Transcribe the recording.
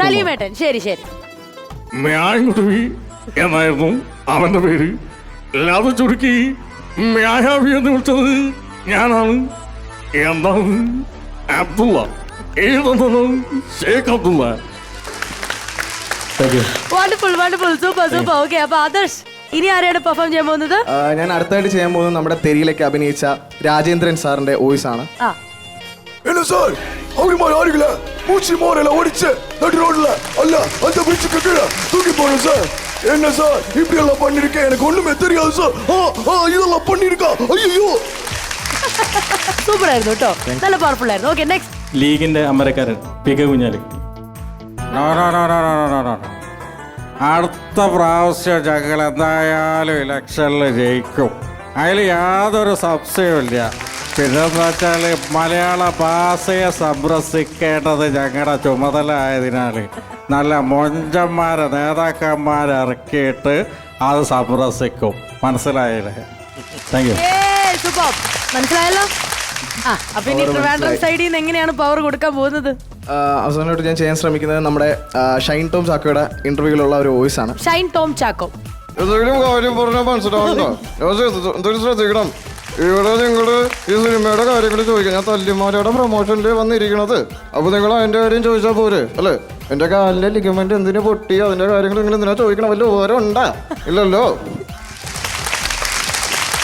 സലീമേട്ടൻ. ശരി ശരി. മ്യാൻകുരുവി എന്നായിരുന്നു അവന്റെ പേര്. അല്ലാതെ ചുരുക്കി മ്യായാവി എന്ന് വിളിച്ചത് ഞാനാണ്. എന്താണ് അബ്ദുള്ള, ഏതെന്നത് Sheikh Abdullah. Wonderful wonderful, super super. Okay, അപ്പൊ ആദർശ് ഇനി ആരെയാണ് പെർഫോം ചെയ്യാൻ പോകുന്നത്? ഞാൻ അടുത്തായിട്ട് ചെയ്യാൻ പോകുന്നത് നമ്മുടെ തെരിയിലേക്ക് അഭിനയിച്ച രാജേന്ദ്രൻ സാറിന്റെ വോയിസ് ആണ്. என்ன சார் அவருமா யாருங்கள மூச்சு மோரல ஓடிச்சு நடு ரோட்ல அல்ல அந்த பிரிட்ஜுக்கு கீழே தூக்கி போறேன் சார். என்ன சார் இப்படி எல்லாம் பண்ணிருக்கேன், எனக்கு ஒண்ணுமே தெரியாது சார். இதெல்லாம் பண்ணிருக்கா, ஐயோ. സൂപ്പർ ആയിരുന്നു കേട്ടോ, നല്ല പവർഫുൾ ആയിരുന്നു. Okay, next. ലീഗിന്റെ അമരക്കാരൻ പി കെ കുഞ്ഞാലി. അടുത്ത പ്രാവശ്യം ഞങ്ങൾ എന്തായാലും ഇലക്ഷനിൽ ജയിക്കും, അതിൽ യാതൊരു സംശയമില്ല. പിന്നെന്ന് വെച്ചാൽ മലയാള ഭാഷയെ സംരക്ഷിക്കേണ്ടത് ഞങ്ങളുടെ ചുമതല ആയതിനാൽ നല്ല മൊഞ്ചന്മാരെ നേതാക്കന്മാരെ ഇറക്കിയിട്ട് അത് സംരക്ഷിക്കും. മനസ്സിലായില്ലേ? Thank you. സൂപ്പർ, മനസ്സിലായല്ലോ. അപ്പൊ ഇനി ട്രിവാൻഡ്രം സൈഡിൽ നിന്ന് എങ്ങനെയാണ് പവർ കൊടുക്കാൻ പോകുന്നത്? അവസാനമായിട്ട് ഞാൻ ചെയ്യാൻ ശ്രമിക്കുന്നത് നമ്മുടെ ഷൈൻ ടോം ചാക്കോയുടെ ഇന്റർവ്യൂവിലുള്ള ഒരു വോയിസ് ആണ്. ഷൈൻ ടോം ചാക്കോ. എന്തെങ്കിലും കാര്യം പറഞ്ഞാൽ മനസ്സിലാവുന്നുണ്ടോ? എന്തെങ്കിലും ശ്രദ്ധിക്കണം. ഇവിടെ നിങ്ങൾ ഈ സിനിമയുടെ കാര്യങ്ങൾ ചോദിക്കാം. ഞാൻ തല്ലിമാരുടെ പ്രൊമോഷനിൽ വന്നിരിക്കണത്. അപ്പോൾ നിങ്ങൾ അതിൻ്റെ കാര്യം ചോദിച്ചാൽ പോരെ അല്ലേ? എൻ്റെ കാലിൻ്റെ ലിഗമെന്റ് എന്തിനു പൊട്ടി, അതിൻ്റെ കാര്യങ്ങൾ നിങ്ങൾ എന്തിനാ ചോദിക്കണം? വല്ല ഓരോ ഉണ്ടാ? ഇല്ലല്ലോ.